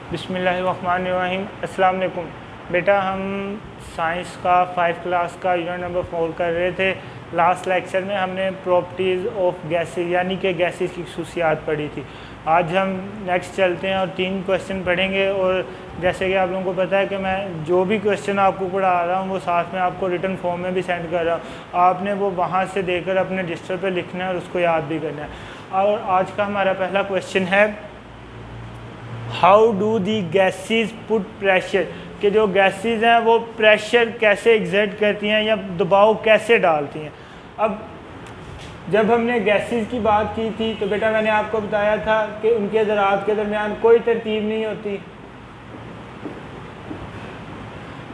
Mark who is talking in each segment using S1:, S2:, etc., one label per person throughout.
S1: बिस्मिल्लाहिर्रहमानिर्रहीम। अस्सलाम वालेकुम। बेटा, हम साइंस का 5 क्लास का यूनिट नंबर 4 कर रहे थे। लास्ट लेक्चर में हमने प्रॉपर्टीज़ ऑफ गैसेस यानी कि गैसेस की खसूसियात पढ़ी थी। आज हम नेक्स्ट चलते हैं और 3 क्वेश्चन पढ़ेंगे। और जैसे कि आप लोगों को पता है कि मैं जो भी क्वेश्चन आपको पढ़ा रहा हूँ वो साथ में आपको रिटन फॉर्म में भी सेंड कर रहा हूँ। आपने वो वहाँ से देकर अपने रजिस्टर पर लिखना है और उसको याद भी करना है। और आज का हमारा पहला क्वेश्चन है, how do the gases put pressure, कि जो गैसेस हैं वो प्रेशर कैसे एग्जर्ट करती हैं या दबाव कैसे डालती हैं। अब जब हमने गैसेस की बात की थी तो बेटा मैंने आपको बताया था कि उनके ज़रात के दरमियान कोई तरतीब नहीं होती,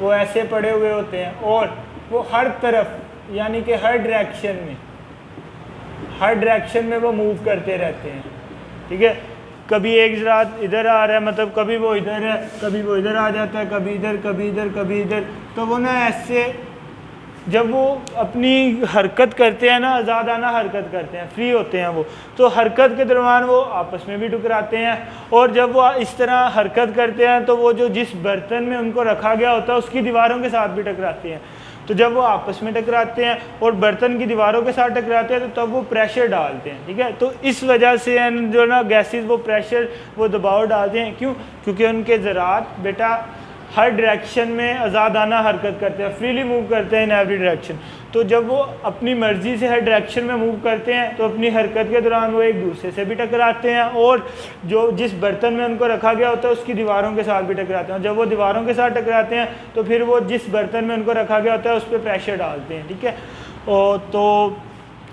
S1: वो ऐसे पड़े हुए होते हैं और वो हर तरफ यानी कि हर डायरेक्शन में वो मूव करते रहते हैं। ठीक है, कभी एक ज़रात इधर आ रहा है, मतलब कभी वो इधर है, कभी वो इधर आ जाता है, कभी इधर, कभी इधर, कभी इधर। तो वो ना ऐसे जब वो अपनी हरकत करते हैं ना, आज़ादाना हरकत करते हैं, फ्री होते हैं वो, तो हरकत के दौरान वो आपस में भी टकराते हैं। और जब वो इस तरह हरकत करते हैं तो वो जो जिस बर्तन में उनको रखा गया होता है उसकी दीवारों के साथ भी टकराते हैं। तो जब वो आपस में टकराते हैं और बर्तन की दीवारों के साथ टकराते हैं तो तब वो प्रेशर डालते हैं। ठीक है, तो इस वजह से जो ना गैसेस वो प्रेशर वो दबाव डालते हैं। क्यों? क्योंकि उनके ज़रात बेटा हर डायरेक्शन में आज़ादाना हरकत करते हैं, फ्रीली मूव करते हैं इन एवरी डायरेक्शन। तो जब वो अपनी मर्ज़ी से हर डायरेक्शन में मूव करते हैं तो अपनी हरकत के दौरान वो एक दूसरे से भी टकराते हैं और जो जिस बर्तन में उनको रखा गया होता है उसकी दीवारों के साथ भी टकराते हैं। जब वो दीवारों के साथ टकराते हैं तो फिर वो जिस बर्तन में उनको रखा गया होता है उस पर प्रेशर डालते हैं। ठीक है, और तो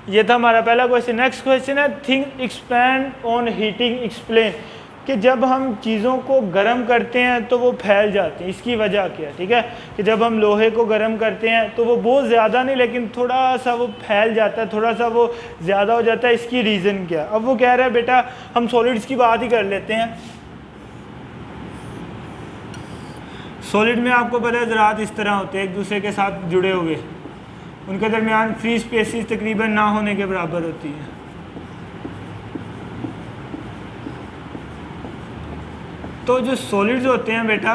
S1: ये था हमारा पहला क्वेश्चन। नेक्स्ट क्वेश्चन है, think expand on heating explain, कि जब हम चीज़ों को गर्म करते हैं तो वो फैल जाती हैं, इसकी वजह क्या है। ठीक है, कि जब हम लोहे को गर्म करते हैं तो वो बहुत ज़्यादा नहीं लेकिन थोड़ा सा वो फैल जाता है, थोड़ा सा वो ज़्यादा हो जाता है, इसकी रीज़न क्या। अब वो कह रहा है बेटा हम सॉलिड्स की बात ही कर लेते हैं। सॉलिड में आपको पता है ज़रात इस तरह होते हैं, एक दूसरे के साथ जुड़े हुए, उनके दरमियान फ्री स्पेसिस तकरीबन ना होने के बराबर होती है। तो जो सॉलिड्स होते हैं बेटा,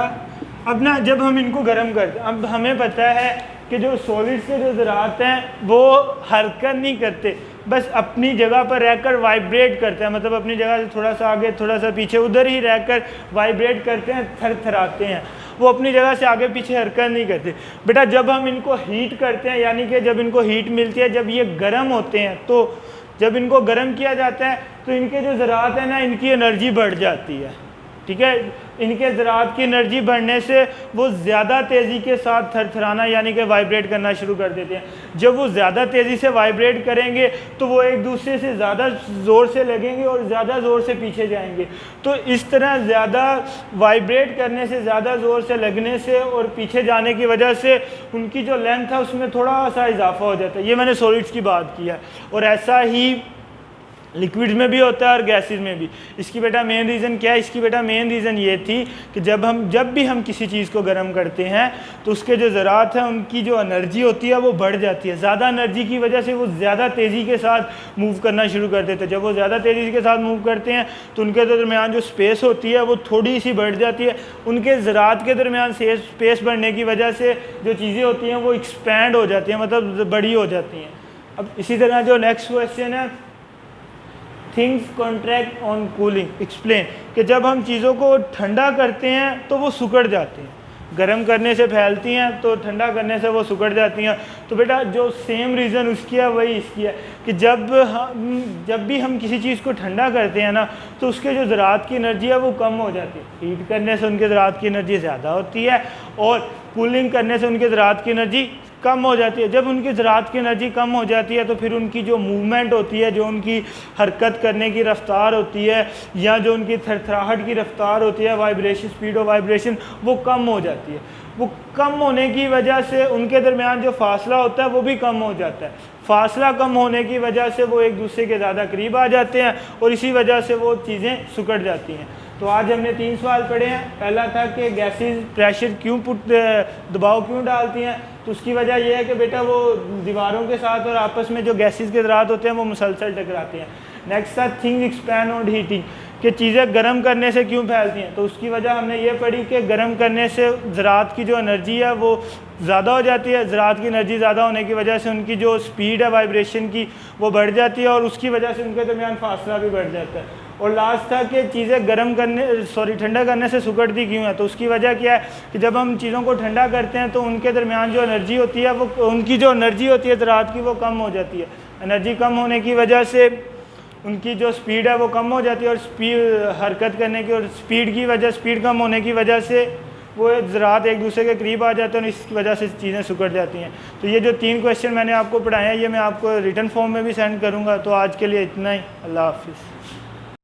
S1: अब ना जब हम इनको गर्म करते हैं, अब हमें पता है कि जो सॉलिड्स के जो ज़रात हैं वो हरकत नहीं करते, बस अपनी जगह पर रहकर वाइब्रेट करते हैं, मतलब अपनी जगह से थोड़ा सा आगे थोड़ा सा पीछे उधर ही रहकर वाइब्रेट करते हैं, थरथराते हैं, वो अपनी जगह से आगे पीछे हरकत नहीं करते। बेटा जब हम इनको हीट करते हैं यानी कि जब इनको हीट मिलती है, जब ये गर्म होते हैं, तो जब इनको गर्म किया जाता है तो इनके जो ज़रात हैं ना, इनकी एनर्जी बढ़ जाती है। ठीक है, इनके ज़रात की एनर्जी बढ़ने से वो ज़्यादा तेज़ी के साथ थरथराना यानी कि वाइब्रेट करना शुरू कर देते हैं। जब वो ज़्यादा तेज़ी से वाइब्रेट करेंगे तो वो एक दूसरे से ज़्यादा ज़ोर से लगेंगे और ज़्यादा ज़ोर से पीछे जाएंगे। तो इस तरह ज़्यादा वाइब्रेट करने से, ज़्यादा ज़ोर से लगने से और पीछे जाने की वजह से उनकी जो लेंथ है उसमें थोड़ा सा इजाफा हो जाता है। ये मैंने सॉलिड्स की बात की है, और ऐसा ही लिक्विड्स में भी होता है और गैसेस में भी। इसकी बेटा मेन रीज़न क्या है? इसकी बेटा मेन रीज़न ये थी कि जब भी हम किसी चीज़ को गर्म करते हैं तो उसके जो ज़रात हैं उनकी जो एनर्जी होती है वो बढ़ जाती है। ज़्यादा एनर्जी की वजह से वो ज़्यादा तेज़ी के साथ मूव करना शुरू कर देते हैं। जब वो ज़्यादा तेज़ी के साथ मूव करते हैं तो उनके दरमियान जो स्पेस होती है वो थोड़ी सी बढ़ जाती है। उनके ज़रात के दरमियान स्पेस बढ़ने की वजह से जो चीज़ें होती हैं वो एक्सपैंड हो जाती हैं, मतलब बड़ी हो जाती हैं। अब इसी तरह जो नेक्स्ट क्वेश्चन है, things contract on cooling explain, कि जब हम चीज़ों को ठंडा करते हैं तो वो सिकुड़ जाती हैं, गर्म करने से फैलती हैं तो ठंडा करने से वो सिकुड़ जाती हैं। तो बेटा जो सेम रीज़न उसकी है वही इसकी है कि जब भी हम किसी चीज़ को ठंडा करते हैं ना तो उसके जो ज़रात की एनर्जी है वो कम हो जाती है। हीट करने से उनके ज़रात की एनर्जी ज़्यादा होती है और कूलिंग करने से उनके ज़रात की एनर्जी कम हो जाती है। जब उनकी ज़रात की एनर्जी कम हो जाती है तो फिर उनकी जो मूवमेंट होती है, जो उनकी हरकत करने की रफ्तार होती है या जो उनकी थरथराहट की रफ्तार होती है, वाइब्रेशन, स्पीड ऑफ वाइब्रेशन, वो कम हो जाती है। वो कम होने की वजह से उनके दरमियान जो फासला होता है वो भी कम हो जाता है। फासला कम होने की वजह से वो एक दूसरे के ज़्यादा करीब आ जाते हैं और इसी वजह से वो चीज़ें सिकुड़ जाती हैं। तो आज हमने 3 सवाल पढ़े हैं। पहला था कि गैसेस प्रेशर क्यों दबाव क्यों डालती हैं, तो उसकी वजह यह है कि बेटा वो दीवारों के साथ और आपस में जो गैसेस के ज़रात होते हैं वो मुसलसल टकराते हैं। नेक्स्ट था थिंग एक्सपैंड ऑन हीटिंग, कि चीज़ें गर्म करने से क्यों फैलती हैं, तो उसकी वजह हमने ये पढ़ी कि गर्म करने से ज़रात की जो एनर्जी है वो ज़्यादा हो जाती है। ज़रात की एनर्जी ज़्यादा होने की वजह से उनकी जो स्पीड है वाइब्रेशन की वो बढ़ जाती है और उसकी वजह से उनके दरमियान फासला भी बढ़ जाता है। और लास्ट था कि चीज़ें गर्म करने ठंडा करने से सिकुड़ती क्यों है, तो उसकी वजह क्या है कि जब हम चीज़ों को ठंडा करते हैं तो उनके दरमियान जो एनर्जी होती है वो उनकी जो एनर्जी होती है ज़रात की वो कम हो जाती है। एनर्जी कम होने की वजह से उनकी जो स्पीड है वो कम हो जाती है और स्पीड हरकत करने की और स्पीड कम होने की वजह से वो ज़रात एक दूसरे के करीब आ जाते हैं और इसकी वजह से चीज़ें सिकुड़ जाती हैं। तो ये जो 3 क्वेश्चन मैंने आपको पढ़ाए हैं ये मैं आपको रिटन फॉर्म में भी सेंड करूँगा। तो आज के लिए इतना ही। अल्लाह हाफिज़।